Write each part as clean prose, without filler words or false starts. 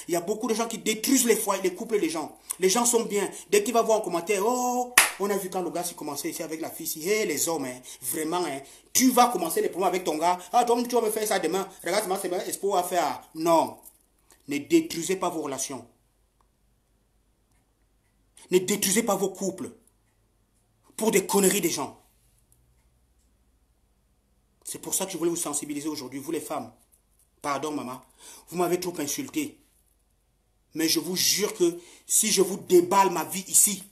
Il y a beaucoup de gens qui détruisent les foyers, les couples des gens. Les gens sont bien. Dès qu'il va voir un commentaire, oh, on a vu quand le gars s'est commencé ici avec la fille ici. Hé, les hommes, hein, vraiment, hein, tu vas commencer les problèmes avec ton gars. Ah, toi, tu vas me faire ça demain. Regarde, c'est bien, Expo à faire. Non. Ne détruisez pas vos relations. Ne détruisez pas vos couples pour des conneries des gens. C'est pour ça que je voulais vous sensibiliser aujourd'hui, vous les femmes. Pardon, maman. Vous m'avez trop insulté. Mais je vous jure que si je vous déballe ma vie ici,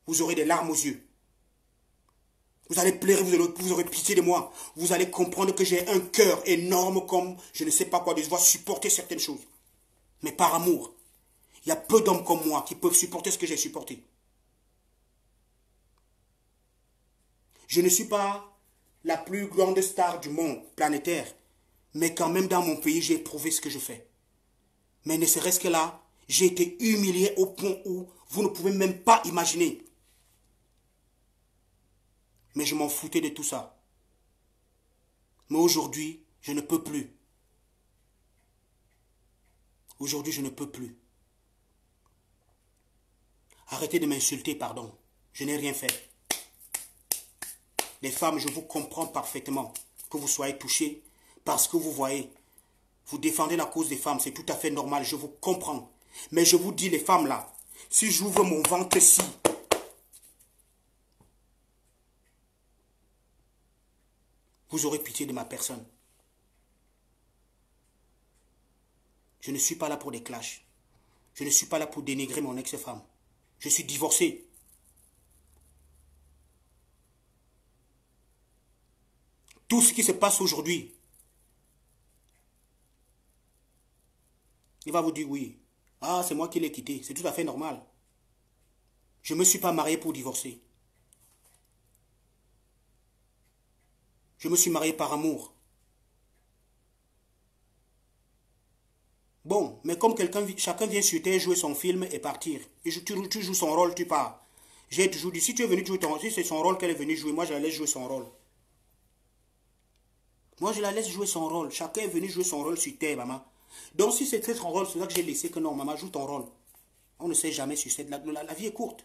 vous aurez des larmes aux yeux. Vous allez pleurer, vous aurez pitié de moi. Vous allez comprendre que j'ai un cœur énorme comme je ne sais pas quoi, de devoir supporter certaines choses. Mais par amour. Il y a peu d'hommes comme moi qui peuvent supporter ce que j'ai supporté. Je ne suis pas la plus grande star du monde planétaire. Mais quand même dans mon pays, j'ai éprouvé ce que je fais. Mais ne serait-ce que là, j'ai été humilié au point où vous ne pouvez même pas imaginer. Mais je m'en foutais de tout ça. Mais aujourd'hui, je ne peux plus. Aujourd'hui, je ne peux plus. Arrêtez de m'insulter, pardon. Je n'ai rien fait. Les femmes, je vous comprends parfaitement que vous soyez touchées parce que vous voyez, vous défendez la cause des femmes, c'est tout à fait normal, je vous comprends. Mais je vous dis, les femmes là, si j'ouvre mon ventre ici, vous aurez pitié de ma personne. Je ne suis pas là pour des clashs. Je ne suis pas là pour dénigrer mon ex-femme. Je suis divorcé. Tout ce qui se passe aujourd'hui, il va vous dire oui. Ah, c'est moi qui l'ai quitté. C'est tout à fait normal. Je ne me suis pas marié pour divorcer. Je me suis marié par amour. Bon, mais comme chacun vient sur terre jouer son film et partir. Et tu joues son rôle, tu pars. J'ai toujours dit, si tu es venu jouer ton rôle, si c'est son rôle qu'elle est venue jouer, moi je la laisse jouer son rôle. Moi je la laisse jouer son rôle. Chacun est venu jouer son rôle sur terre, maman. Donc si c'était son rôle, c'est là que j'ai laissé que non, maman, joue ton rôle. On ne sait jamais sur cette... La vie est courte.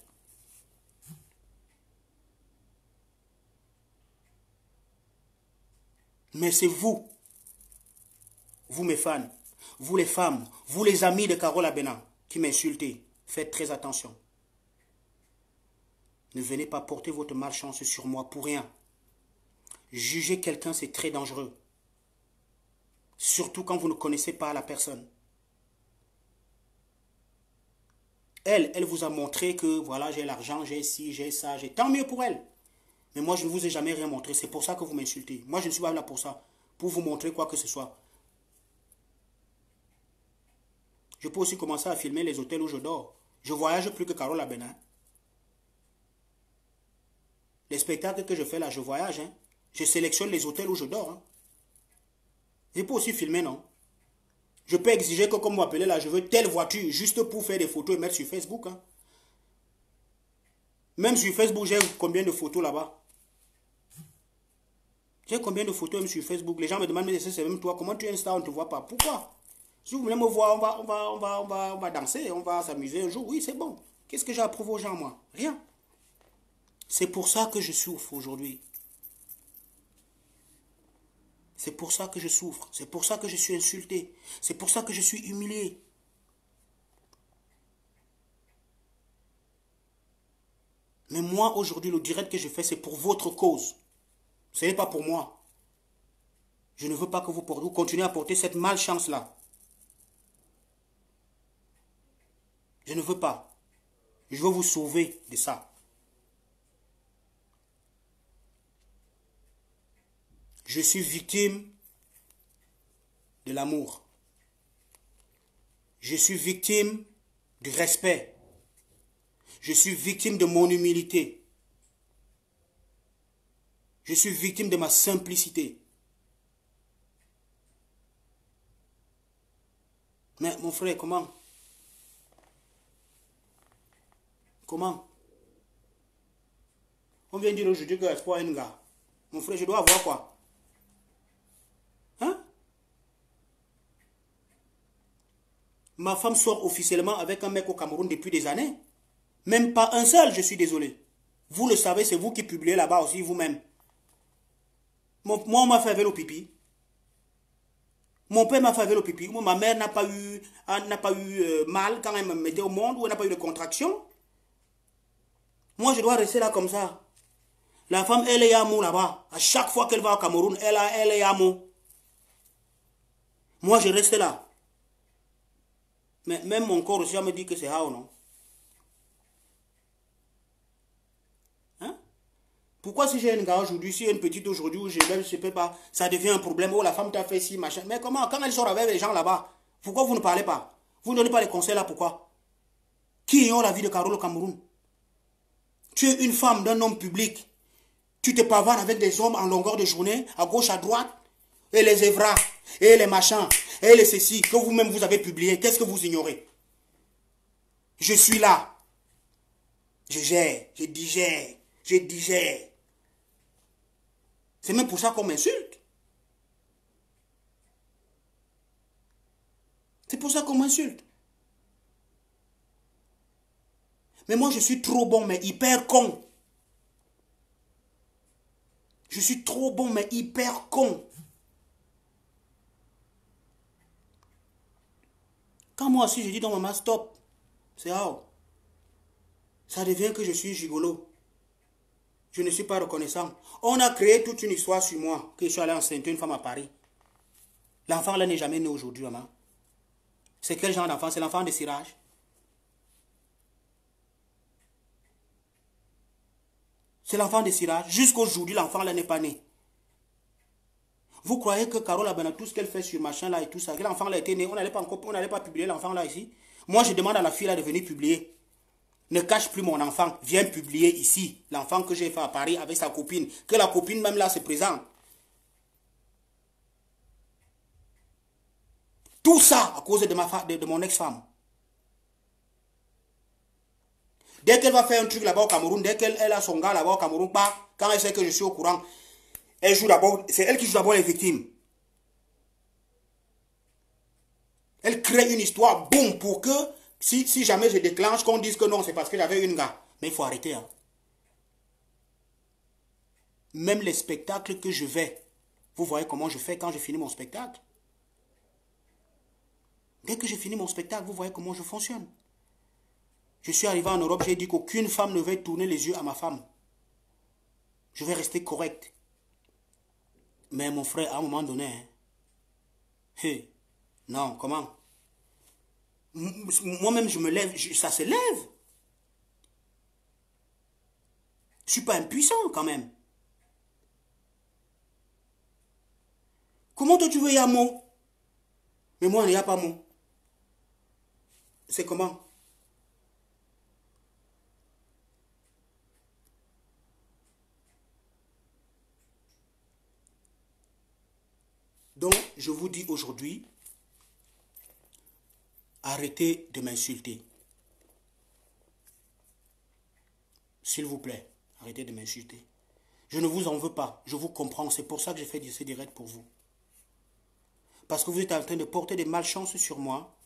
Mais c'est vous mes fans, vous les femmes, vous les amis de Carole Abena qui m'insultez, faites très attention. Ne venez pas porter votre malchance sur moi pour rien. Juger quelqu'un, c'est très dangereux. Surtout quand vous ne connaissez pas la personne. Elle vous a montré que voilà, j'ai l'argent, j'ai ci, j'ai ça, j'ai tant mieux pour elle. Mais moi, je ne vous ai jamais rien montré. C'est pour ça que vous m'insultez. Moi, je ne suis pas là pour ça. Pour vous montrer quoi que ce soit. Je peux aussi commencer à filmer les hôtels où je dors. Je voyage plus que Carole Abena. Les spectacles que je fais là, je voyage. Hein. Je sélectionne les hôtels où je dors. Hein. Je peux aussi filmer, non? Je peux exiger que, comme vous appelez là, je veux telle voiture juste pour faire des photos et mettre sur Facebook. Hein. Même sur Facebook, j'ai combien de photos là-bas? J'ai combien de photos même sur Facebook? Les gens me demandent, mais c'est même toi, comment tu es Insta, on ne te voit pas? Pourquoi? Si vous voulez me voir, on va danser, on va s'amuser un jour. Oui, c'est bon. Qu'est-ce que j'ai à prouver aux gens, moi? Rien. C'est pour ça que je souffre aujourd'hui. C'est pour ça que je souffre. C'est pour ça que je suis insulté. C'est pour ça que je suis humilié. Mais moi, aujourd'hui, le direct que je fais, c'est pour votre cause. Ce n'est pas pour moi. Je ne veux pas que vous continuez à porter cette malchance-là. Je ne veux pas. Je veux vous sauver de ça. Je suis victime de l'amour. Je suis victime du respect. Je suis victime de mon humilité. Je suis victime de ma simplicité. Mais mon frère, comment? Comment? On vient dire aujourd'hui que Espoir est un gars. Mon frère, je dois avoir quoi? Hein? Ma femme sort officiellement avec un mec au Cameroun depuis des années. Même pas un seul, je suis désolé. Vous le savez, c'est vous qui publiez là-bas aussi vous-même. Moi, on m'a fait avec le pipi. Mon père m'a fait avec le pipi. Moi, ma mère n'a pas eu, mal quand elle me mettait au monde, ou elle n'a pas eu de contraction. Moi, je dois rester là comme ça. La femme, elle est à mot là-bas. À chaque fois qu'elle va au Cameroun, elle est à mot. Moi, je reste là. Mais même mon corps aussi, me dit que c'est Hao, non? Hein? Pourquoi si j'ai une gars aujourd'hui, si j'ai une petite aujourd'hui, où je ne peux pas, ça devient un problème. Oh, la femme t'a fait ci, machin. Mais comment? Quand elle sort avec les gens là-bas, pourquoi vous ne parlez pas? Vous ne donnez pas les conseils là, pourquoi? Qui ont la vie de Carole au Cameroun? Tu es une femme d'un homme public. Tu te pavanes avec des hommes en longueur de journée, à gauche, à droite, et les évras, et les machins, et les ceci, que vous-même vous avez publié. Qu'est-ce que vous ignorez? Je suis là. Je gère, je digère, je digère. C'est même pour ça qu'on m'insulte. C'est pour ça qu'on m'insulte. Mais moi, je suis trop bon, mais hyper con. Je suis trop bon, mais hyper con. Quand moi aussi, je dis dans maman, stop. C'est how. Ça devient que je suis gigolo. Je ne suis pas reconnaissant. On a créé toute une histoire sur moi. Que je suis allé enceinte une femme à Paris. L'enfant là n'est jamais né aujourd'hui, maman. C'est quel genre d'enfant? C'est l'enfant de cirage. C'est l'enfant de cirage. Jusqu'aujourd'hui, l'enfant là n'est pas né. Vous croyez que Carole Abana, tout ce qu'elle fait sur machin là et tout ça, que l'enfant là était né, on n'allait pas publier l'enfant là ici? Moi, je demande à la fille là de venir publier. Ne cache plus mon enfant. Viens publier ici. L'enfant que j'ai fait à Paris avec sa copine. Que la copine même là se présente. Tout ça à cause de mon ex-femme. Dès qu'elle va faire un truc là-bas au Cameroun, dès qu'elle a son gars là-bas au Cameroun, quand elle sait que je suis au courant, elle joue d'abord, c'est elle qui joue d'abord les victimes. Elle crée une histoire, boum, pour que si jamais je déclenche, qu'on dise que non, c'est parce que j'avais une gars. Mais il faut arrêter. Hein. Même les spectacles que je vais, vous voyez comment je fais quand je finis mon spectacle. Dès que je finis mon spectacle, vous voyez comment je fonctionne. Je suis arrivé en Europe, j'ai dit qu'aucune femme ne va tourner les yeux à ma femme. Je vais rester correct. Mais mon frère, à un moment donné, hey, non, comment? Moi-même, je me lève, ça se lève. Je ne suis pas impuissant quand même. Comment toi tu veux y a mot? Mais moi, il n'y a pas mot. C'est comment? Donc, je vous dis aujourd'hui, arrêtez de m'insulter. S'il vous plaît, arrêtez de m'insulter. Je ne vous en veux pas, je vous comprends. C'est pour ça que j'ai fait ces directs pour vous. Parce que vous êtes en train de porter des malchances sur moi.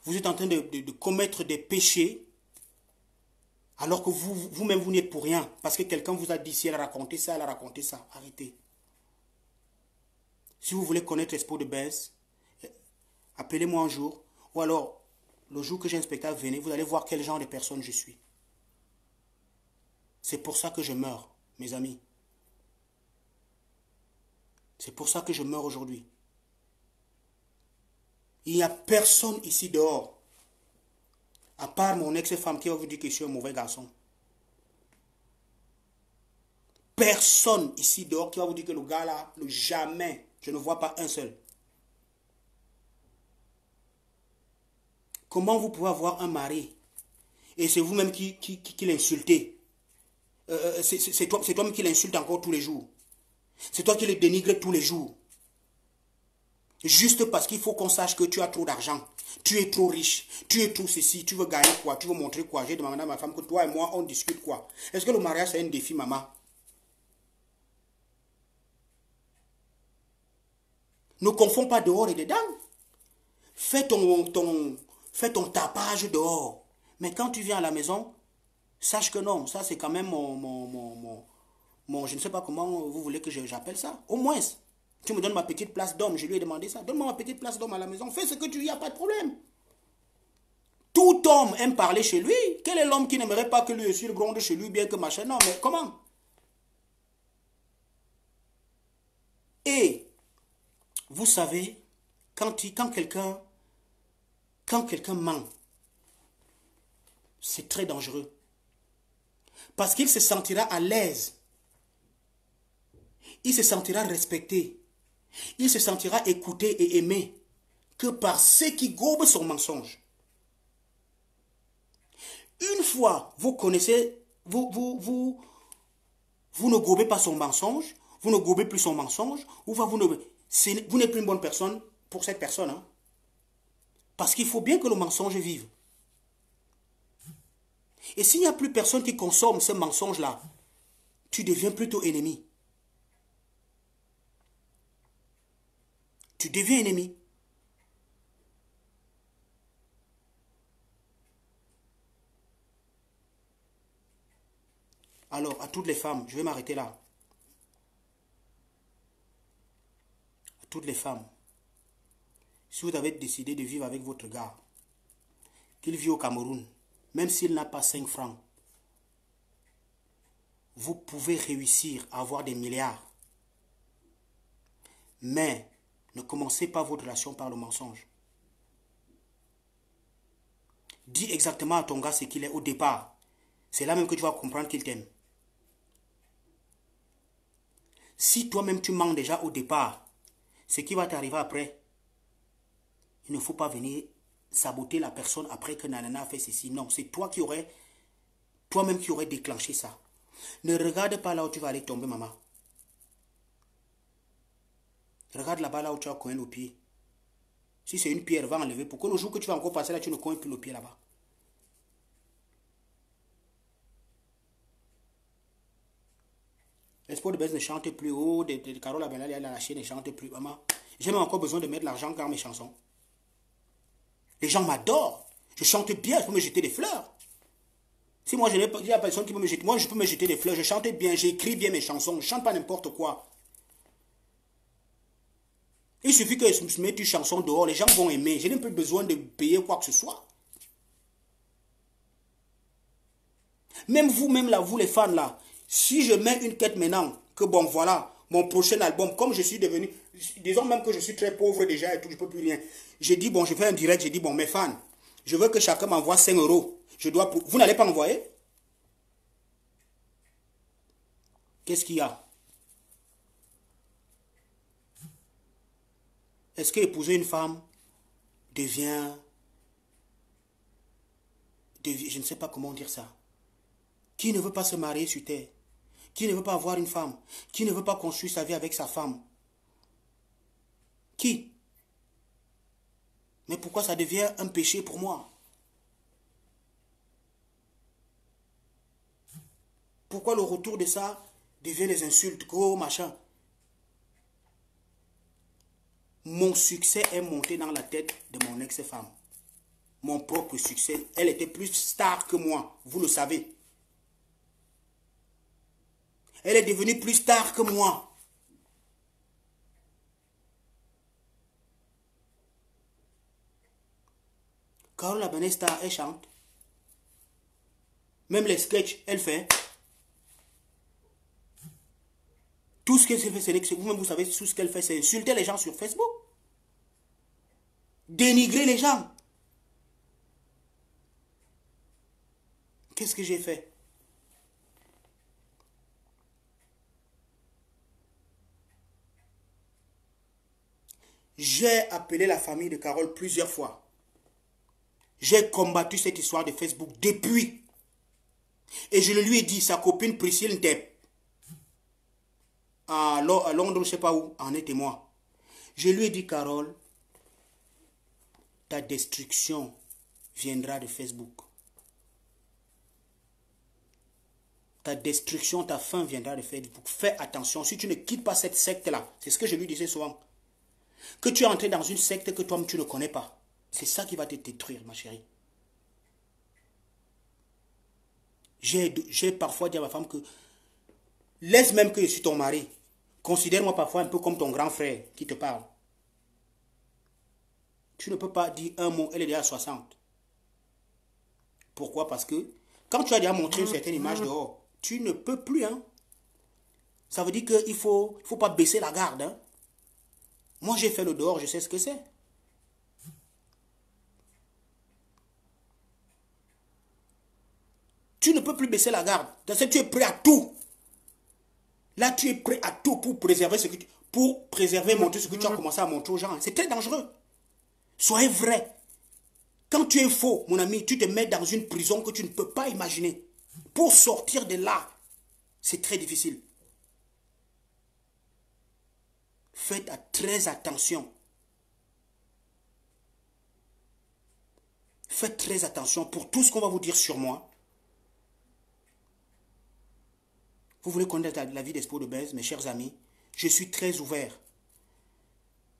Vous êtes en train de commettre des péchés. Alors que vous-même, vous n'êtes pour rien. Parce que quelqu'un vous a dit, si elle a raconté ça, elle a raconté ça. Arrêtez. Si vous voulez connaître l'esprit de baisse, appelez-moi un jour. Ou alors, le jour que j'ai un spectacle, venez, vous allez voir quel genre de personne je suis. C'est pour ça que je meurs, mes amis. C'est pour ça que je meurs aujourd'hui. Il n'y a personne ici dehors, à part mon ex-femme qui va vous dire que je suis un mauvais garçon. Personne ici dehors qui va vous dire que le gars là, jamais, je ne vois pas un seul. Comment vous pouvez avoir un mari et c'est vous-même qui l'insultez? C'est toi-même qui l'insulte encore tous les jours. C'est toi qui le dénigre tous les jours. Juste parce qu'il faut qu'on sache que tu as trop d'argent. Tu es trop riche. Tu es trop ceci. Tu veux gagner quoi? Tu veux montrer quoi? J'ai demandé à ma femme que toi et moi, on discute quoi? Est-ce que le mariage, c'est un défi, maman? Ne confonds pas dehors et dedans. Fais Fais ton tapage dehors. Mais quand tu viens à la maison, sache que non, ça c'est quand même je ne sais pas comment vous voulez que j'appelle ça. Au moins, tu me donnes ma petite place d'homme, je lui ai demandé ça. Donne-moi ma petite place d'homme à la maison, fais ce que tu veux, il n'y a pas de problème. Tout homme aime parler chez lui. Quel est l'homme qui n'aimerait pas que lui aussi le gronde chez lui, bien que machin? Non, mais comment? Et, vous savez, quand quelqu'un ment, c'est très dangereux. Parce qu'il se sentira à l'aise. Il se sentira respecté. Il se sentira écouté et aimé que par ceux qui gobent son mensonge. Une fois, vous connaissez, vous ne gobez pas son mensonge, vous ne gobez plus son mensonge, vous n'êtes plus une bonne personne pour cette personne. Hein? Parce qu'il faut bien que le mensonge vive. Et s'il n'y a plus personne qui consomme ce mensonge-là, tu deviens plutôt ennemi. Tu deviens ennemi. Alors, à toutes les femmes, je vais m'arrêter là. À toutes les femmes, si vous avez décidé de vivre avec votre gars, qu'il vit au Cameroun, même s'il n'a pas 5 francs, vous pouvez réussir à avoir des milliards. Mais ne commencez pas votre relation par le mensonge. Dis exactement à ton gars ce qu'il est au départ. C'est là même que tu vas comprendre qu'il t'aime. Si toi-même tu mens déjà au départ, ce qui va t'arriver après, il ne faut pas venir saboter la personne après que Nanana a fait ceci. Non, c'est toi toi-même qui aurais déclenché ça. Ne regarde pas là où tu vas aller tomber, maman. Regarde là-bas, là où tu as coin le pied. Si c'est une pierre, va enlever. Pour que le jour que tu vas encore passer là, tu ne coins plus le pied là-bas. L'espoir de baisse ne chante plus. Oh, de Carole Abena, elle a lâché, ne chante plus. Maman, j'ai même encore besoin de mettre l'argent dans mes chansons. Les gens m'adorent. Je chante bien, je peux me jeter des fleurs. Si moi, je n'ai pas, il n'y a personne qui peut me jeter. Moi, je peux me jeter des fleurs. Je chante bien, j'écris bien mes chansons. Je ne chante pas n'importe quoi. Il suffit que je mette une chanson dehors, les gens vont aimer. Je n'ai plus besoin de payer quoi que ce soit. Même vous, même là, vous les fans là, si je mets une quête maintenant, que bon voilà, mon prochain album, comme je suis devenu, disons même que je suis très pauvre déjà et tout, je ne peux plus rien. J'ai dit, bon, je fais un direct, j'ai dit, bon, mes fans, je veux que chacun m'envoie 5 euros. Vous n'allez pas envoyer? Qu'est-ce qu'il y a? Est-ce que épouser une femme devient, je ne sais pas comment dire ça. Qui ne veut pas se marier sur terre? Qui ne veut pas avoir une femme? Qui ne veut pas construire sa vie avec sa femme? Qui? Mais pourquoi ça devient un péché pour moi? Pourquoi le retour de ça devient des insultes, gros machin? Mon succès est monté dans la tête de mon ex-femme. Mon propre succès. Elle était plus star que moi, vous le savez. Elle est devenue plus star que moi. Carole Abena star, elle chante. Même les sketchs, elle fait. Tout ce qu'elle fait, c'est vous-même, vous savez, tout ce qu'elle fait, c'est insulter les gens sur Facebook. Dénigrer les gens. Qu'est-ce que j'ai fait? J'ai appelé la famille de Carole plusieurs fois. J'ai combattu cette histoire de Facebook depuis. Et je le lui ai dit, sa copine Priscille Ndep, à Londres, je ne sais pas où, en est témoin. Je lui ai dit, Carole, ta destruction viendra de Facebook. Ta destruction, ta fin viendra de Facebook. Fais attention, si tu ne quittes pas cette secte-là, c'est ce que je lui disais souvent, que tu es entré dans une secte que toi-même tu ne connais pas. C'est ça qui va te détruire, ma chérie. J'ai parfois dit à ma femme que laisse même que je suis ton mari. Considère-moi parfois un peu comme ton grand frère qui te parle. Tu ne peux pas dire un mot, elle est déjà à 60. Pourquoi? Parce que quand tu as déjà montré une certaine image dehors, tu ne peux plus. Hein? Ça veut dire qu'il ne faut pas baisser la garde. Hein? Moi, j'ai fait le dehors, je sais ce que c'est. Tu ne peux plus baisser la garde. Parce que tu es prêt à tout. Là, tu es prêt à tout pour préserver montrer ce que tu as commencé à montrer aux gens. C'est très dangereux. Soyez vrai. Quand tu es faux, mon ami, tu te mets dans une prison que tu ne peux pas imaginer. Pour sortir de là, c'est très difficile. Faites très attention. Faites très attention pour tout ce qu'on va vous dire sur moi. Vous voulez connaître la vie d'Expo de Bez, mes chers amis? Je suis très ouvert.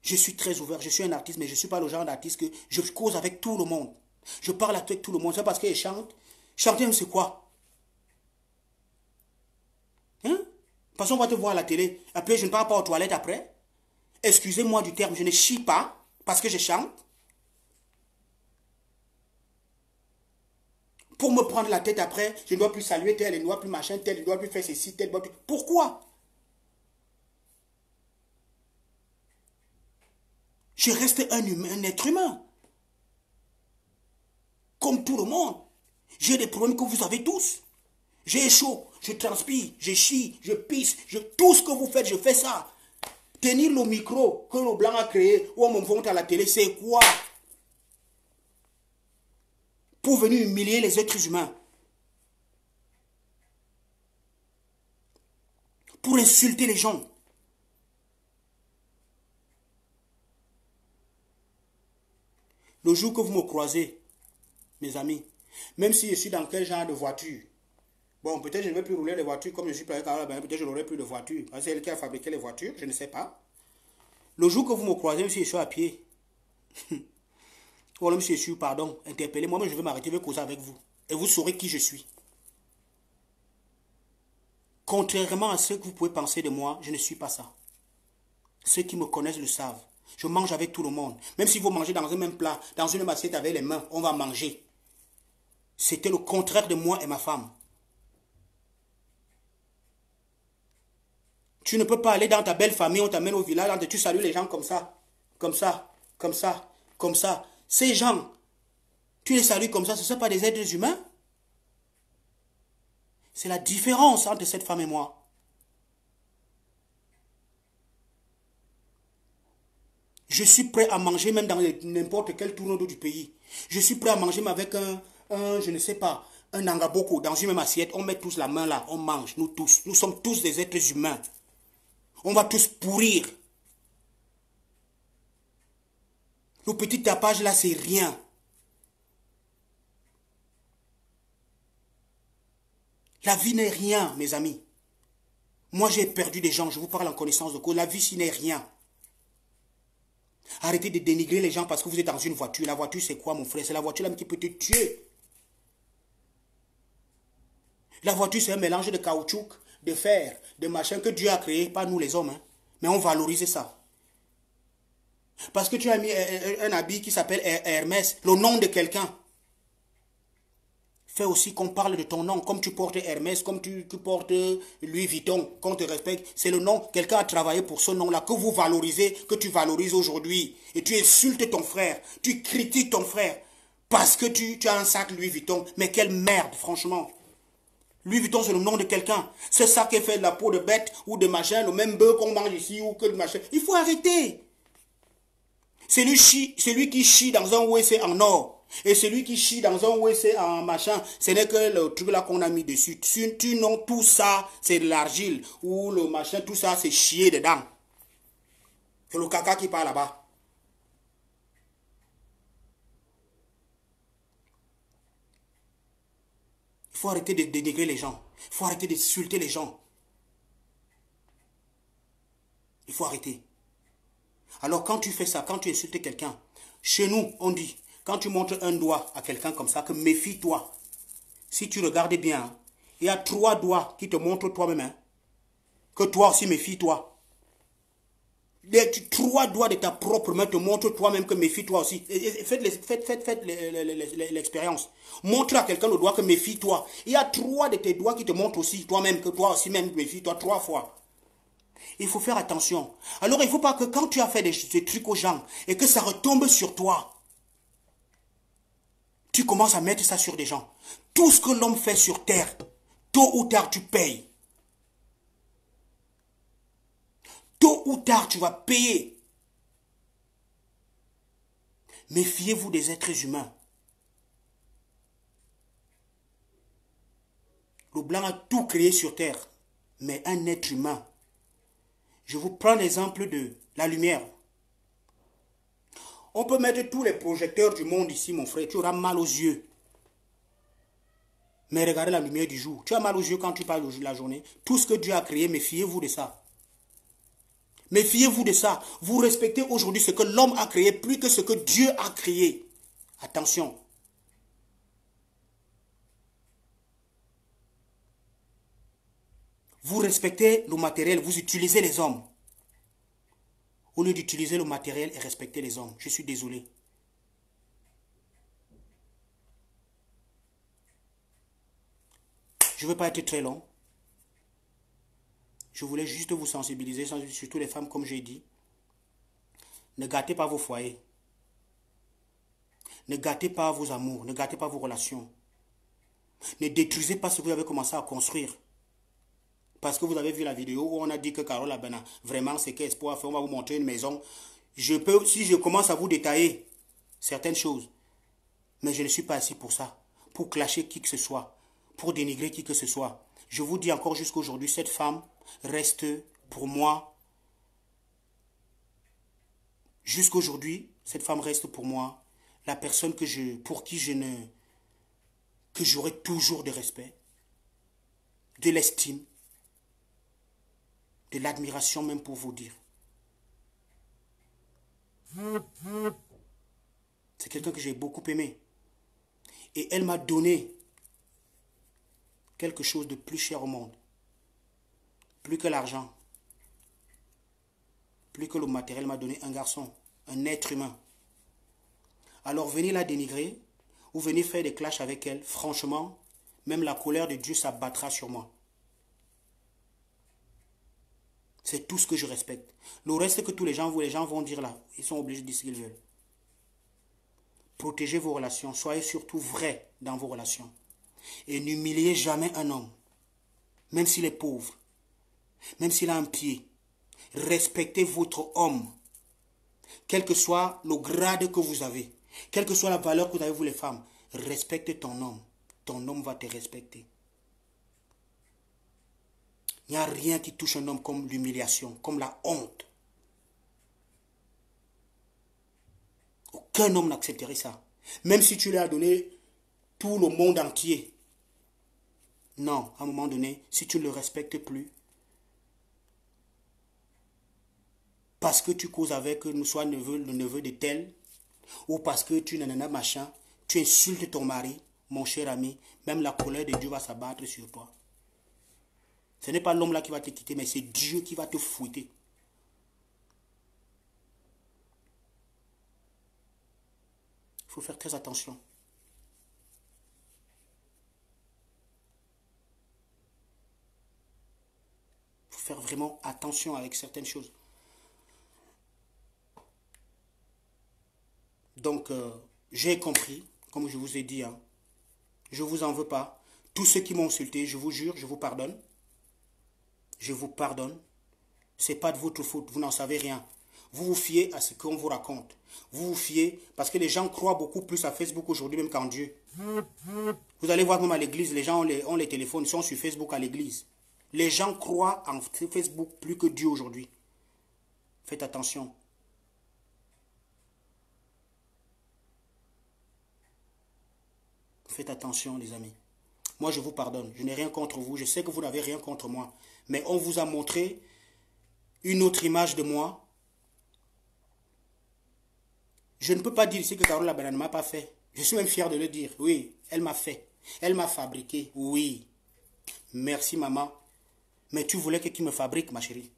Je suis très ouvert. Je suis un artiste, mais je ne suis pas le genre d'artiste que je cause avec tout le monde. Je parle avec tout le monde. C'est parce qu'ils chantent. Chanter, c'est quoi? Hein? Parce qu'on va te voir à la télé. Après, je ne parle pas aux toilettes après. Excusez-moi du terme, je ne chie pas parce que je chante. Pour me prendre la tête après, je ne dois plus saluer tel, je ne dois plus machin tel, je ne dois plus faire ceci, tel. Pourquoi? Je reste un être humain. Comme tout le monde. J'ai des problèmes que vous avez tous. J'ai chaud, je transpire, je chie, je pisse, tout ce que vous faites, je fais ça. Tenir le micro que le blanc a créé, ou on me montre à la télé, c'est quoi? Pour venir humilier les êtres humains. Pour insulter les gens. Le jour que vous me croisez, mes amis, même si je suis dans quel genre de voiture, bon, peut-être je ne vais plus rouler les voitures comme je suis prêt à peut-être je n'aurai plus de voiture. C'est elle qui a fabriqué les voitures, je ne sais pas. Le jour que vous me croisez, même si je suis à pied, voilà, monsieur, je suis, pardon, interpellé, moi-même je vais m'arrêter, je vais causer avec vous. Et vous saurez qui je suis. Contrairement à ce que vous pouvez penser de moi, je ne suis pas ça. Ceux qui me connaissent le savent. Je mange avec tout le monde. Même si vous mangez dans un même plat, dans une même assiette avec les mains, on va manger. C'était le contraire de moi et ma femme. Tu ne peux pas aller dans ta belle famille, on t'amène au village, tu salues les gens comme ça. Comme ça, comme ça, comme ça. Ces gens, tu les salues comme ça, ce ne sont pas des êtres humains. C'est la différence entre cette femme et moi. Je suis prêt à manger même dans n'importe quel tournoi du pays. Je suis prêt à manger même avec je ne sais pas, un angaboko dans une même assiette. On met tous la main là, on mange, nous tous. Nous sommes tous des êtres humains. On va tous pourrir. Le petit tapage là, c'est rien. La vie n'est rien, mes amis. Moi, j'ai perdu des gens, je vous parle en connaissance de cause. La vie, ce n'est rien. Arrêtez de dénigrer les gens parce que vous êtes dans une voiture. La voiture, c'est quoi, mon frère? C'est la voiture là qui peut te tuer. La voiture, c'est un mélange de caoutchouc, de fer, de machin que Dieu a créé, pas nous les hommes. Hein. Mais on valorise ça. Parce que tu as mis un habit qui s'appelle Hermès, le nom de quelqu'un. Fais aussi qu'on parle de ton nom, comme tu portes Hermès, comme tu portes Louis Vuitton, qu'on te respecte. C'est le nom, quelqu'un a travaillé pour ce nom-là, que vous valorisez, que tu valorises aujourd'hui. Et tu insultes ton frère, tu critiques ton frère, parce que tu as un sac Louis Vuitton. Mais quelle merde, franchement. Louis Vuitton, c'est le nom de quelqu'un. C'est ça qui est fait de la peau de bête ou de machin, le même bœuf qu'on mange ici ou que le machin. Il faut arrêter. C'est lui qui chie dans un WC en or. Et celui qui chie dans un WC en machin, ce n'est que le truc là qu'on a mis dessus. Non, tout ça, c'est de l'argile. Ou le machin, tout ça, c'est chier dedans. C'est le caca qui part là-bas. Il faut arrêter de dénigrer les gens. Il faut arrêter d'insulter les gens. Il faut arrêter. Alors quand tu fais ça, quand tu insultes quelqu'un, chez nous, on dit, Quand tu montres un doigt à quelqu'un comme ça, que méfie-toi. Si tu regardes bien, il y a 3 doigts qui te montrent toi-même. Hein, que toi aussi méfie-toi. Les 3 doigts de ta propre main te montrent toi-même que méfie-toi aussi. Faites l'expérience. Montre à quelqu'un le doigt que méfie-toi. Il y a 3 de tes doigts qui te montrent aussi toi-même que toi aussi même méfie-toi 3 fois. Il faut faire attention. Alors il ne faut pas que quand tu as fait des trucs aux gens et que ça retombe sur toi, tu commences à mettre ça sur des gens. Tout ce que l'homme fait sur terre, tôt ou tard tu payes. Tôt ou tard, tu vas payer. Méfiez-vous des êtres humains. Le blanc a tout créé sur terre, mais un être humain. Je vous prends l'exemple de la lumière. On peut mettre tous les projecteurs du monde ici, mon frère. Tu auras mal aux yeux. Mais regardez la lumière du jour. Tu as mal aux yeux quand tu parles de la journée. Tout ce que Dieu a créé, méfiez-vous de ça. Méfiez-vous de ça. Vous respectez aujourd'hui ce que l'homme a créé plus que ce que Dieu a créé. Attention. Vous respectez le matériel, vous utilisez les hommes. Au lieu d'utiliser le matériel et respecter les hommes. Je suis désolé. Je ne veux pas être très long. Je voulais juste vous sensibiliser, surtout les femmes, comme j'ai dit. Ne gâtez pas vos foyers. Ne gâtez pas vos amours. Ne gâtez pas vos relations. Ne détruisez pas ce que vous avez commencé à construire. Parce que vous avez vu la vidéo où on a dit que Carole Abena, vraiment, c'est qu'Espoir fait, on va vous montrer une maison. Si je commence à vous détailler certaines choses, mais je ne suis pas assis pour ça, pour clasher qui que ce soit, pour dénigrer qui que ce soit. Je vous dis encore jusqu'à aujourd'hui, cette femme reste pour moi, jusqu'à aujourd'hui, cette femme reste pour moi la personne pour qui que j'aurai toujours de respect, de l'estime, de l'admiration même pour vous dire. C'est quelqu'un que j'ai beaucoup aimé. Et elle m'a donné quelque chose de plus cher au monde. Plus que l'argent. Plus que le matériel, elle m'a donné un garçon, un être humain. Alors venez la dénigrer, ou venez faire des clashs avec elle. Franchement, même la colère de Dieu s'abattra sur moi. C'est tout ce que je respecte. Le reste que tous les gens vont dire là, ils sont obligés de dire ce qu'ils veulent. Protégez vos relations. Soyez surtout vrais dans vos relations. Et n'humiliez jamais un homme. Même s'il est pauvre. Même s'il a un pied. Respectez votre homme. Quel que soit le grade que vous avez. Quelle que soit la valeur que vous avez, vous les femmes. Respecte ton homme. Ton homme va te respecter. Il n'y a rien qui touche un homme comme l'humiliation, comme la honte. Aucun homme n'accepterait ça. Même si tu lui as donné tout le monde entier. Non, à un moment donné, si tu ne le respectes plus, parce que tu causes avec soit le neveu de tel, ou parce que tu n'en machin, tu insultes ton mari, mon cher ami, même la colère de Dieu va s'abattre sur toi. Ce n'est pas l'homme là qui va te quitter, mais c'est Dieu qui va te fouetter. Il faut faire très attention. Il faut faire vraiment attention avec certaines choses. Donc, j'ai compris, comme je vous ai dit, hein, je ne vous en veux pas. Tous ceux qui m'ont insulté, je vous jure, je vous pardonne. Je vous pardonne. Ce n'est pas de votre faute, vous n'en savez rien. Vous vous fiez à ce qu'on vous raconte. Vous vous fiez, parce que les gens croient beaucoup plus à Facebook aujourd'hui même qu'en Dieu. Vous allez voir même à l'église, les gens ont les téléphones, ils sont sur Facebook à l'église. Les gens croient en Facebook plus que Dieu aujourd'hui. Faites attention. Faites attention, les amis. Moi, je vous pardonne. Je n'ai rien contre vous. Je sais que vous n'avez rien contre moi. Mais on vous a montré une autre image de moi Je ne peux pas dire ici que Carola Banane ne m'a pas fait. Je suis même fier de le dire. Oui, elle m'a fait. Elle m'a fabriqué. Oui. Merci, maman. Mais tu voulais que qui me fabrique, ma chérie.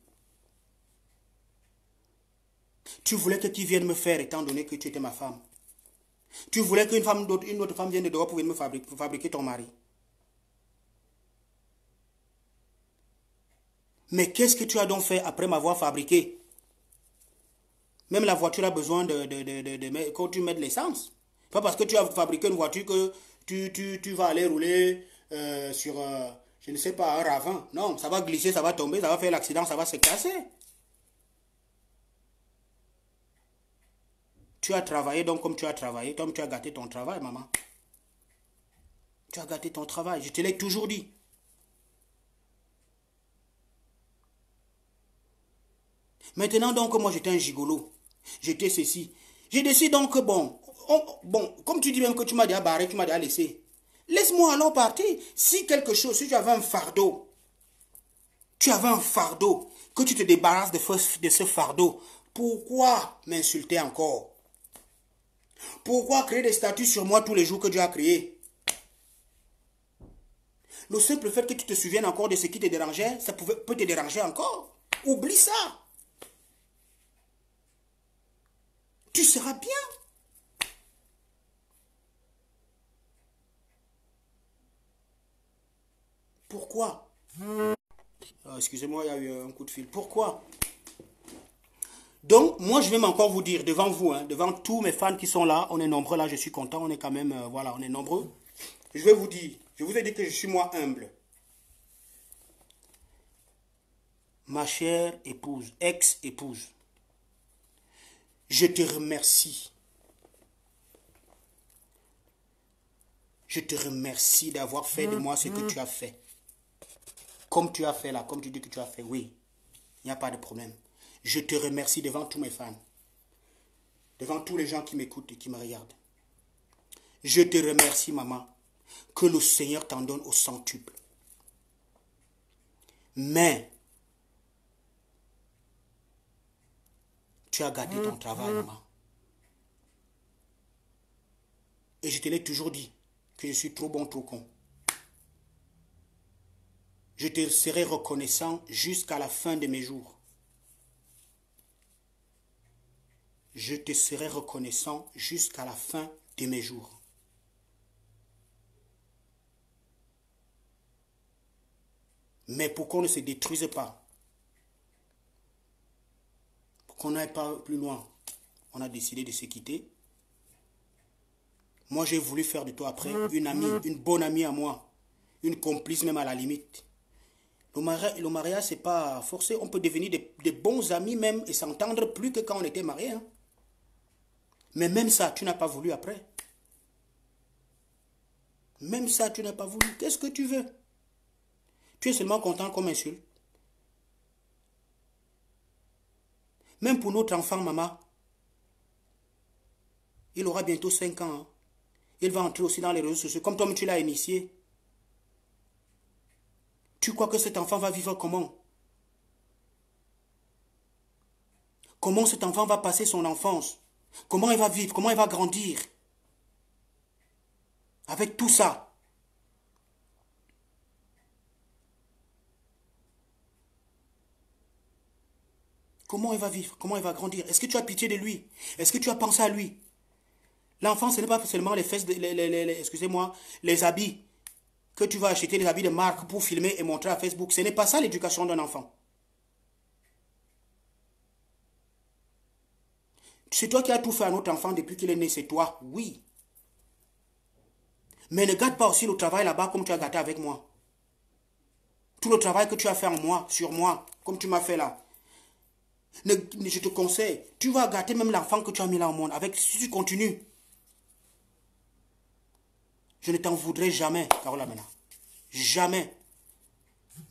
Tu voulais que qui vienne me faire, étant donné que tu étais ma femme. Tu voulais qu'une femme, une autre femme vienne de dehors pour venir me fabriquer ton mari. Mais qu'est-ce que tu as donc fait après m'avoir fabriqué? Même la voiture a besoin quand tu mets de l'essence. Pas parce que tu as fabriqué une voiture que tu vas aller rouler sur, je ne sais pas, un ravin. Non, ça va glisser, ça va tomber, ça va faire l'accident, ça va se casser. Tu as travaillé donc comme tu as travaillé, comme tu as gâté ton travail, maman. Tu as gâté ton travail, je te l'ai toujours dit. Maintenant donc moi j'étais un gigolo. J'étais ceci. J'ai décidé donc que bon, comme tu dis même que tu m'as déjà barré, tu m'as déjà laissé. Laisse-moi alors partir. Si quelque chose, si tu avais un fardeau, que tu te débarrasses de ce fardeau, pourquoi m'insulter encore? Pourquoi créer des statuts sur moi tous les jours que Dieu a créé? Le simple fait que tu te souviennes encore de ce qui te dérangeait, ça peut te déranger encore. Oublie ça. Tu seras bien. Pourquoi? Excusez-moi, il y a eu un coup de fil. Pourquoi? Donc, moi, je vais encore vous dire, devant vous, hein, devant tous mes fans qui sont là, on est nombreux là, je suis content, on est quand même, voilà, on est nombreux. Je vais vous dire, je vous ai dit que je suis moi humble. Ma chère épouse, ex-épouse, je te remercie. Je te remercie d'avoir fait de moi ce que tu as fait. Comme tu as fait là, comme tu dis que tu as fait, oui, il n'y a pas de problème. Je te remercie devant tous mes fans, devant tous les gens qui m'écoutent et qui me regardent. Je te remercie, maman, que le Seigneur t'en donne au centuple. Mais, tu as gardé ton travail, maman. Et je te l'ai toujours dit, que je suis trop bon, trop con. Je te serai reconnaissant jusqu'à la fin de mes jours. Je te serai reconnaissant jusqu'à la fin de mes jours. Mais pour qu'on ne se détruise pas, pour qu'on n'aille pas plus loin, on a décidé de se quitter. Moi, j'ai voulu faire de toi après une amie, une bonne amie à moi, une complice même à la limite. Le mariage, c'est pas forcé. On peut devenir des bons amis même et s'entendre plus que quand on était mariés. Hein. Mais même ça, tu n'as pas voulu après. Même ça, tu n'as pas voulu. Qu'est-ce que tu veux? Tu es seulement content qu'on m'insulte. Même pour notre enfant, maman, il aura bientôt 5 ans. Hein. Il va entrer aussi dans les réseaux sociaux. Comme toi, tu l'as initié. Tu crois que cet enfant va vivre comment? Comment cet enfant va passer son enfance? Comment il va vivre? Comment il va grandir? Avec tout ça. Comment il va vivre? Comment il va grandir? Est-ce que tu as pitié de lui? Est-ce que tu as pensé à lui? L'enfant, ce n'est pas seulement les fesses, excusez-moi, les habits. Que tu vas acheter les habits de marque pour filmer et montrer à Facebook. Ce n'est pas ça l'éducation d'un enfant. C'est toi qui as tout fait à notre enfant depuis qu'il est né, c'est toi. Oui. Mais ne gâte pas aussi le travail là-bas comme tu as gâté avec moi. Tout le travail que tu as fait en moi, sur moi, comme tu m'as fait là. Je te conseille, tu vas gâter même l'enfant que tu as mis là au monde. Si tu continues. Je ne t'en voudrais jamais, Carola Mena. Jamais.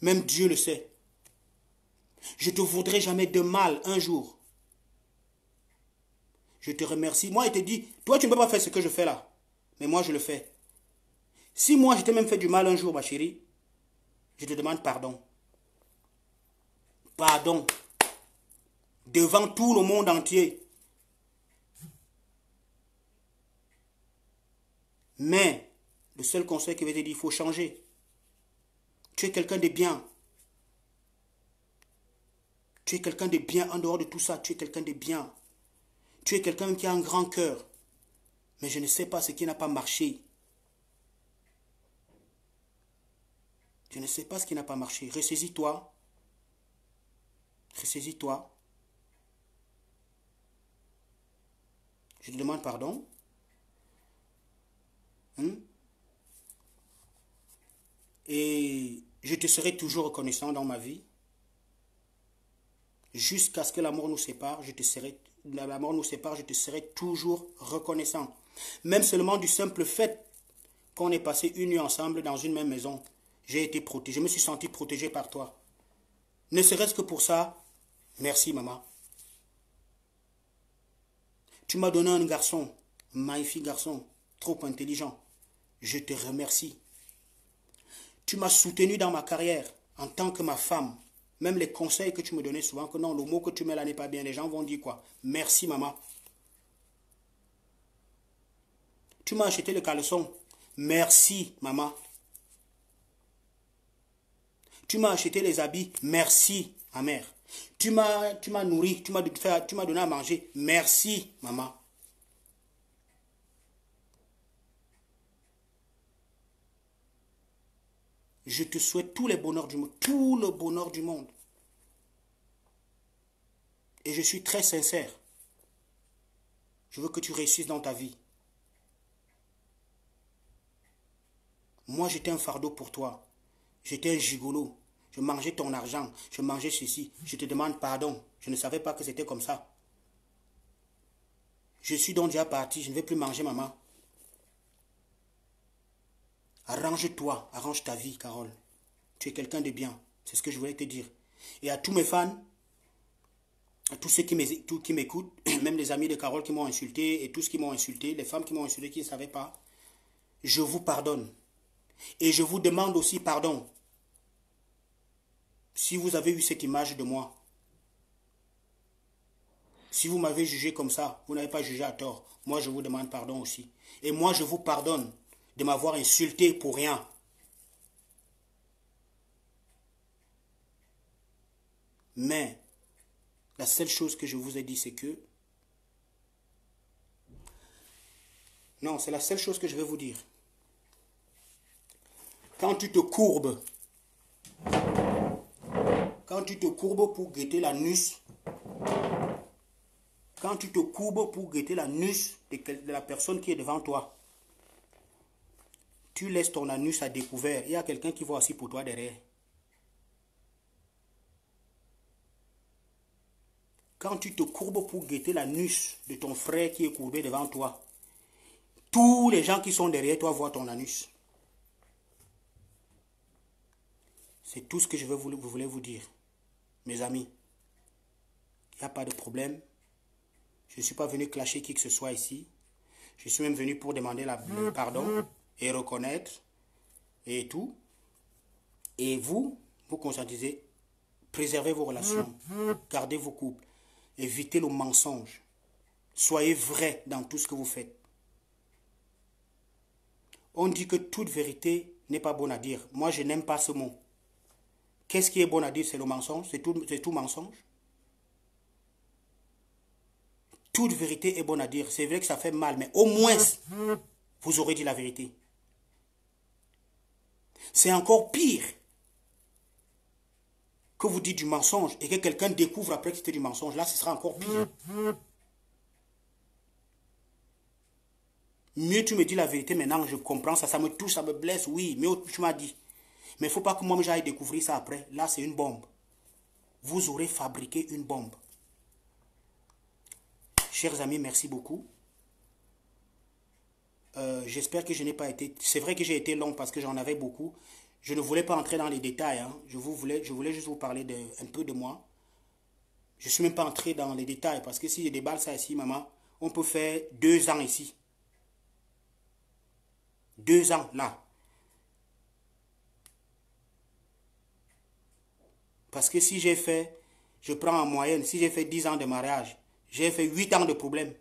Même Dieu le sait. Je te voudrais jamais de mal un jour. Je te remercie. Moi, il te dit, toi, tu ne peux pas faire ce que je fais là. Mais moi, je le fais. Si moi, je t'ai même fait du mal un jour, ma chérie, je te demande pardon. Pardon. Devant tout le monde entier. Mais, le seul conseil que je vais te dire, il faut changer. Tu es quelqu'un de bien. Tu es quelqu'un de bien en dehors de tout ça. Tu es quelqu'un de bien. Tu es quelqu'un qui a un grand cœur. Mais je ne sais pas ce qui n'a pas marché. Je ne sais pas ce qui n'a pas marché. Ressaisis-toi. Ressaisis-toi. Je te demande pardon. Et je te serai toujours reconnaissant dans ma vie. Jusqu'à ce que la mort nous sépare, je te serai toujours reconnaissant. Même seulement du simple fait qu'on ait passé une nuit ensemble dans une même maison, j'ai été protégé, je me suis senti protégé par toi. Ne serait-ce que pour ça, merci maman. Tu m'as donné un garçon, un magnifique garçon, trop intelligent. Je te remercie. Tu m'as soutenu dans ma carrière en tant que ma femme. Même les conseils que tu me donnais souvent, que non, le mot que tu mets là n'est pas bien. Les gens vont dire quoi? Merci maman. Tu m'as acheté le caleçon. Merci maman. Tu m'as acheté les habits. Merci ma mère. Tu m'as nourri. Tu m'as donné à manger. Merci maman. Je te souhaite tous les bonheurs du monde. Tout le bonheur du monde. Et je suis très sincère. Je veux que tu réussisses dans ta vie. Moi, j'étais un fardeau pour toi. J'étais un gigolo. Je mangeais ton argent. Je mangeais ceci. Je te demande pardon. Je ne savais pas que c'était comme ça. Je suis donc déjà parti. Je ne vais plus manger, maman. Arrange-toi. Arrange ta vie, Carole. Tu es quelqu'un de bien. C'est ce que je voulais te dire. Et à tous mes fans, à tous ceux qui m'écoutent, même les amis de Carole qui m'ont insulté et tous qui m'ont insulté, les femmes qui m'ont insulté, qui ne savaient pas, je vous pardonne. Et je vous demande aussi pardon. Si vous avez eu cette image de moi, si vous m'avez jugé comme ça, vous n'avez pas jugé à tort. Moi, je vous demande pardon aussi. Et moi, je vous pardonne de m'avoir insulté pour rien. Mais, la seule chose que je vous ai dit, c'est que... Non, c'est la seule chose que je vais vous dire. Quand tu te courbes pour guetter l'anus, quand tu te courbes pour guetter l'anus de la personne qui est devant toi, tu laisses ton anus à découvert. Il y a quelqu'un qui va aussi pour toi derrière. Quand tu te courbes pour guetter l'anus de ton frère qui est courbé devant toi, tous les gens qui sont derrière toi voient ton anus. C'est tout ce que je voulais vous dire. Mes amis, il n'y a pas de problème. Je ne suis pas venu clasher qui que ce soit ici. Je suis même venu pour demander le pardon et reconnaître et tout. Et vous conscientisez, préservez vos relations, gardez vos couples, évitez le mensonge. Soyez vrai dans tout ce que vous faites. On dit que toute vérité n'est pas bonne à dire. Moi, je n'aime pas ce mot. Qu'est-ce qui est bon à dire? C'est le mensonge? C'est tout mensonge? Toute vérité est bonne à dire. C'est vrai que ça fait mal, mais au moins, vous aurez dit la vérité. C'est encore pire que vous dites du mensonge et que quelqu'un découvre après que c'était du mensonge. Là, ce sera encore pire. Mieux tu me dis la vérité maintenant, je comprends ça, ça me touche, ça me blesse, oui, mais tu m'as dit. Mais il ne faut pas que moi j'aille découvrir ça après. Là, c'est une bombe. Vous aurez fabriqué une bombe. Chers amis, merci beaucoup. J'espère que je n'ai pas été... C'est vrai que j'ai été long parce que j'en avais beaucoup. Je ne voulais pas entrer dans les détails. Hein. Je voulais juste vous parler un peu de moi. Je ne suis même pas entré dans les détails parce que si je déballe ça ici, maman, on peut faire 2 ans ici. 2 ans là. Parce que si j'ai fait, je prends en moyenne, si j'ai fait 10 ans de mariage, j'ai fait 8 ans de problème.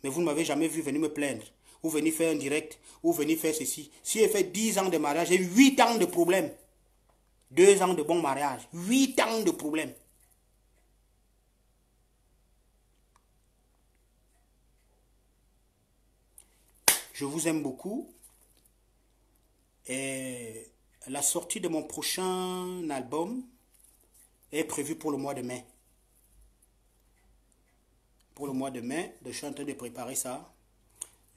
Mais vous ne m'avez jamais vu venir me plaindre. ou venir faire un direct, ou venir faire ceci. Si j'ai fait 10 ans de mariage, j'ai 8 ans de problème. 2 ans de bon mariage, 8 ans de problème. Je vous aime beaucoup. Et la sortie de mon prochain album est prévue pour le mois de mai. Pour le mois de mai, je suis en train de préparer ça.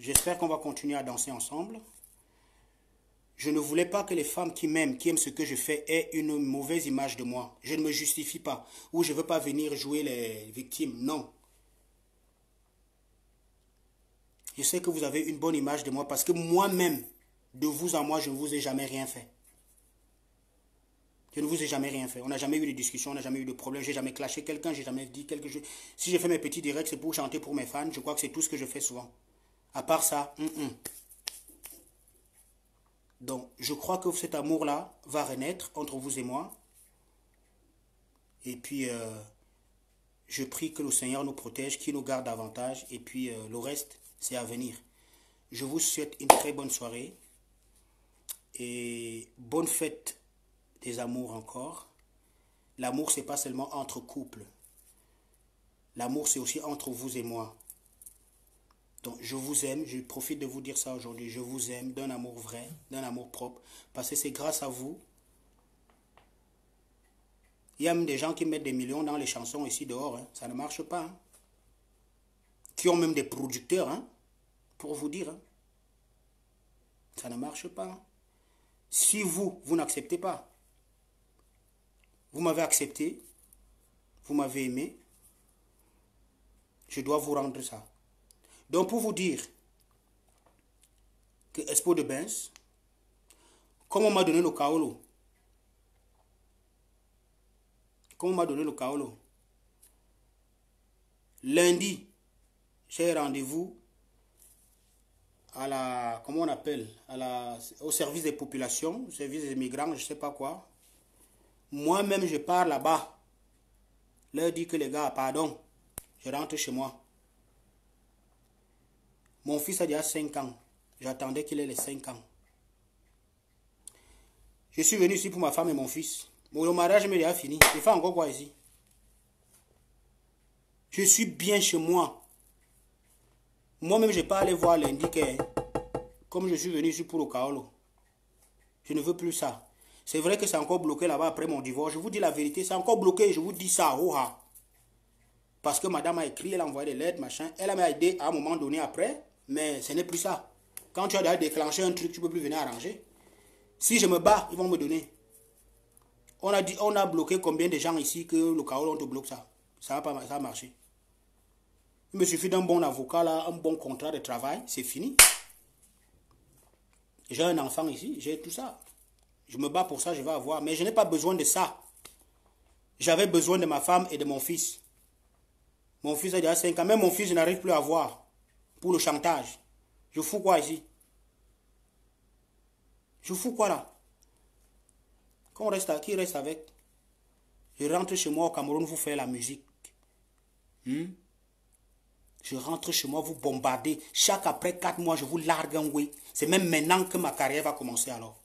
J'espère qu'on va continuer à danser ensemble. Je ne voulais pas que les femmes qui m'aiment, qui aiment ce que je fais, aient une mauvaise image de moi. Je ne me justifie pas. Ou je ne veux pas venir jouer les victimes. Non. Je sais que vous avez une bonne image de moi parce que moi-même, de vous à moi, je ne vous ai jamais rien fait. Je ne vous ai jamais rien fait. On n'a jamais eu de discussion, on n'a jamais eu de problème. Je n'ai jamais clashé quelqu'un, je n'ai jamais dit quelque chose. Si j'ai fait mes petits directs, c'est pour chanter pour mes fans. Je crois que c'est tout ce que je fais souvent. À part ça, Donc, je crois que cet amour-là va renaître entre vous et moi. Et puis, je prie que le Seigneur nous protège, qu'il nous garde davantage. Et puis, le reste, c'est à venir. Je vous souhaite une très bonne soirée. Et bonne fête des amours encore. L'amour, ce n'est pas seulement entre couples. L'amour, c'est aussi entre vous et moi. Donc, je vous aime. Je profite de vous dire ça aujourd'hui. Je vous aime d'un amour vrai, d'un amour propre. Parce que c'est grâce à vous. Il y a même des gens qui mettent des millions dans les chansons ici dehors. Hein. Ça ne marche pas. Hein. Qui ont même des producteurs. Hein, pour vous dire. Hein. Ça ne marche pas. Hein. Si vous n'acceptez pas. Vous m'avez accepté. Vous m'avez aimé. Je dois vous rendre ça. Donc pour vous dire que Expo de Benz, comme on m'a donné le kaolo, lundi, j'ai rendez-vous à la, comment on appelle, au service des populations, au service des migrants, je ne sais pas quoi. Moi-même, je pars là-bas. Leur dis que les gars, pardon, je rentre chez moi. Mon fils a déjà 5 ans. J'attendais qu'il ait les 5 ans. Je suis venu ici pour ma femme et mon fils. Bon, le mariage m'est déjà fini. Je fais encore quoi ici? Je suis bien chez moi. Moi-même, je n'ai pas allé voir lundi que, comme je suis venu ici pour le kaolo. Je ne veux plus ça. C'est vrai que c'est encore bloqué là-bas après mon divorce. Je vous dis la vérité, c'est encore bloqué. Je vous dis ça. Parce que madame a écrit, elle a envoyé des lettres, machin. Elle m'a aidé à un moment donné après. Mais ce n'est plus ça. Quand tu as déjà déclenché un truc, tu ne peux plus venir arranger. Si je me bats, ils vont me donner. On a bloqué combien de gens ici que le kaolo, on te bloque ça. Ça va marcher. Il me suffit d'un bon avocat, là, un bon contrat de travail, c'est fini. J'ai un enfant ici, j'ai tout ça. Je me bats pour ça, je vais avoir. Mais je n'ai pas besoin de ça. J'avais besoin de ma femme et de mon fils. Mon fils a déjà 5 ans. Même mon fils, je n'arrive plus à voir. Pour le chantage. Je fous quoi ici? Je fous quoi là? Qui reste avec? Je rentre chez moi au Cameroun, vous faites la musique. Je rentre chez moi, vous bombardez. Chaque après 4 mois, je vous largue un oui. C'est même maintenant que ma carrière va commencer alors.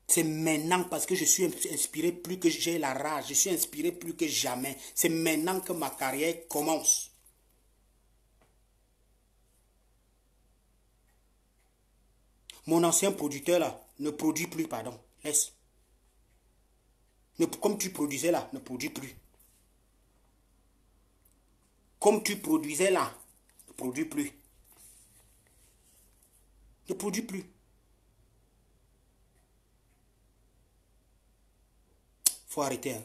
C'est maintenant parce que je suis inspiré plus que j'ai la rage. Je suis inspiré plus que jamais. C'est maintenant que ma carrière commence. Mon ancien producteur là ne produit plus, pardon. Laisse. Comme tu produisais là, ne produis plus. Comme tu produisais là, ne produis plus. Ne produis plus. Faut arrêter. Hein.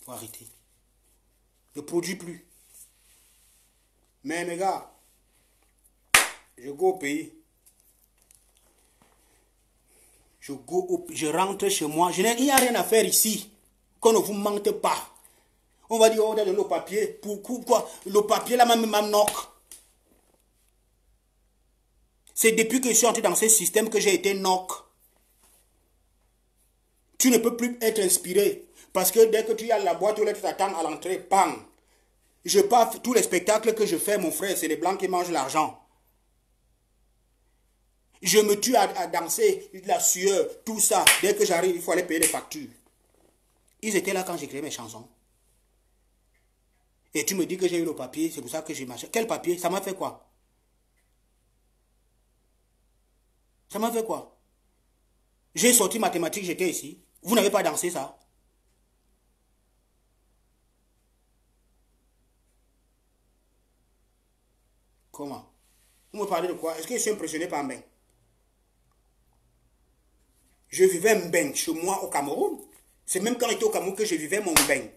Faut arrêter. Ne produis plus. Mais mes gars, je go au pays. Je rentre chez moi. Il n'y a rien à faire ici. Qu'on ne vous mente pas. On va dire, oh, donne le papier. Pourquoi? Le papier là, même knock. C'est depuis que je suis entré dans ce système que j'ai été knock. Tu ne peux plus être inspiré. Parce que dès que tu as la boîte aux lettres, tu t'attends à l'entrée, bang. Je pars, tous les spectacles que je fais, mon frère, c'est les blancs qui mangent l'argent. Je me tue à danser, la sueur, tout ça. Dès que j'arrive, il faut aller payer les factures. Ils étaient là quand j'écrivais mes chansons. Et tu me dis que j'ai eu le papier, c'est pour ça que j'ai marché. Quel papier? Ça m'a fait quoi? Ça m'a fait quoi? J'ai sorti mathématiques, j'étais ici. Vous n'avez pas dansé ça? Comment? Vous me parlez de quoi? Est-ce que je suis impressionné par Mbeng? Je vivais Mbeng chez moi au Cameroun. C'est même quand j'étais au Cameroun que je vivais mon Mbeng.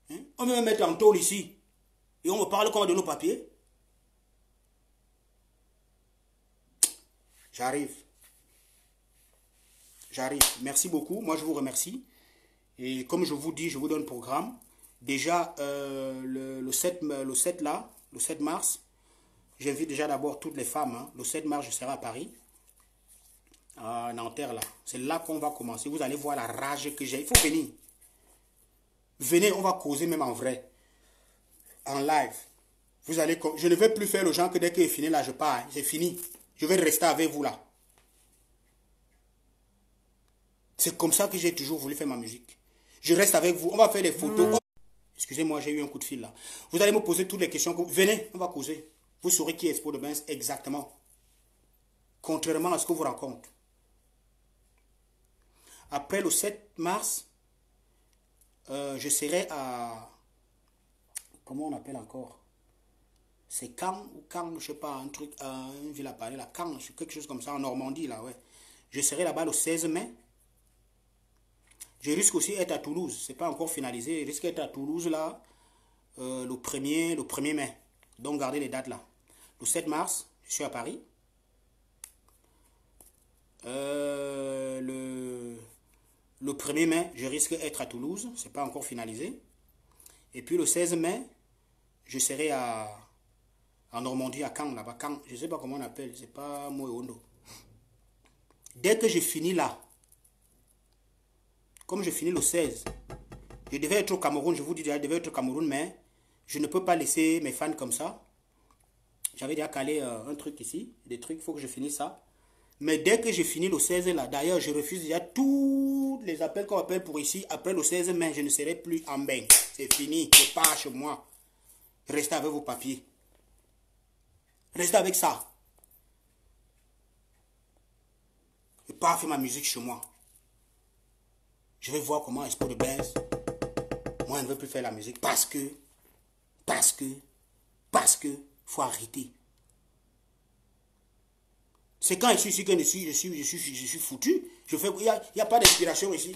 Hein? On va me mettre en tôle ici. Et on me parle comment de nos papiers. J'arrive. J'arrive. Merci beaucoup. Moi, je vous remercie. Et comme je vous dis, je vous donne le programme. Déjà, le 7 mars, j'invite déjà d'abord toutes les femmes. Hein. Le 7 mars, je serai à Paris. À Nanterre, là. C'est là qu'on va commencer. Vous allez voir la rage que j'ai. Il faut venir. Venez, on va causer même en vrai. En live. Vous allez, je ne vais plus faire le genre que dès qu'il est fini, là, je pars. Hein. C'est fini. Je vais rester avec vous, là. C'est comme ça que j'ai toujours voulu faire ma musique. Je reste avec vous. On va faire des photos. Excusez-moi, j'ai eu un coup de fil, là. Vous allez me poser toutes les questions. Venez, on va causer. Vous saurez qui est Expo de Benz exactement. Contrairement à ce que vous racontez. Après le 7 mars, je serai à... Comment on appelle encore? C'est Caen ou Caen, je ne sais pas, un truc, une ville à Paris, là. Caen, quelque chose comme ça, en Normandie, là, ouais. Je serai là-bas le 16 mai. Je risque aussi d'être à Toulouse. Ce n'est pas encore finalisé. Je risque d'être à Toulouse, là, le 1er mai. Donc, gardez les dates, là. Le 7 mars, je suis à Paris. Le 1er mai, je risque d'être à Toulouse. Ce n'est pas encore finalisé. Et puis, le 16 mai, je serai en Normandie, à Caen, là-bas. Caen, je ne sais pas comment on appelle. Ce n'est pas Moeondo. Dès que j'ai fini là, comme je finis le 16, je devais être au Cameroun, je vous dis déjà, je devais être au Cameroun, mais je ne peux pas laisser mes fans comme ça. J'avais déjà calé un truc ici, des trucs, il faut que je finisse ça. Mais dès que j'ai fini le 16 là, d'ailleurs, je refuse déjà tous les appels qu'on appelle pour ici. Après le 16 mai, je ne serai plus en bain. C'est fini, je pars chez moi. Restez avec vos papiers. Restez avec ça. Je pars faire ma musique chez moi. Je vais voir comment Expo de Benz. Moi, je ne veux plus faire la musique parce que, faut arrêter. C'est quand je suis ici que je suis foutu. Il n'y a pas d'inspiration ici.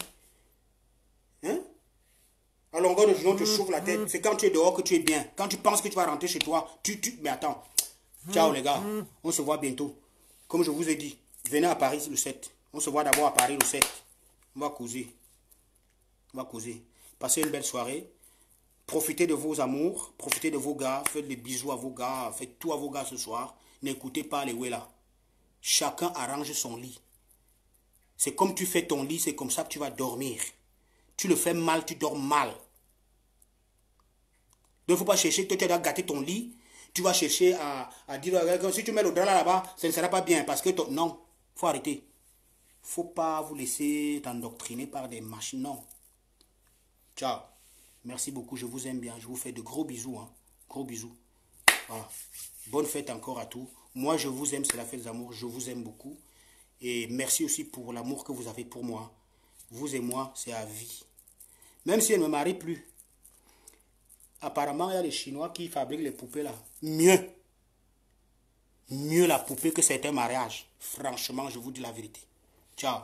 Hein? À longueur de journée, tu chauffes la tête. C'est quand tu es dehors que tu es bien. Quand tu penses que tu vas rentrer chez toi, mais attends. Ciao les gars. On se voit bientôt. Comme je vous ai dit, venez à Paris le 7. On se voit d'abord à Paris le 7. On va causer. On va causer. Passez une belle soirée. Profitez de vos amours. Profitez de vos gars. Faites des bisous à vos gars. Faites tout à vos gars ce soir. N'écoutez pas les Wella. Chacun arrange son lit. C'est comme tu fais ton lit, c'est comme ça que tu vas dormir. Tu le fais mal, tu dors mal. Il ne faut pas chercher, toi tu as gâté ton lit. Tu vas chercher à dire, si tu mets le drap là-bas, ça ne sera pas bien. Parce que, non, il faut arrêter. Il ne faut pas vous laisser t'endoctriner par des machines. Non. Ciao. Merci beaucoup, je vous aime bien. Je vous fais de gros bisous. Hein. Gros bisous. Voilà. Bonne fête encore à tous. Moi, je vous aime, c'est la fête des amours. Je vous aime beaucoup. Et merci aussi pour l'amour que vous avez pour moi. Vous et moi, c'est à vie. Même si elle ne me marie plus. Apparemment, il y a les Chinois qui fabriquent les poupées là. Mieux. Mieux la poupée que certains mariages. Franchement, je vous dis la vérité. Ciao.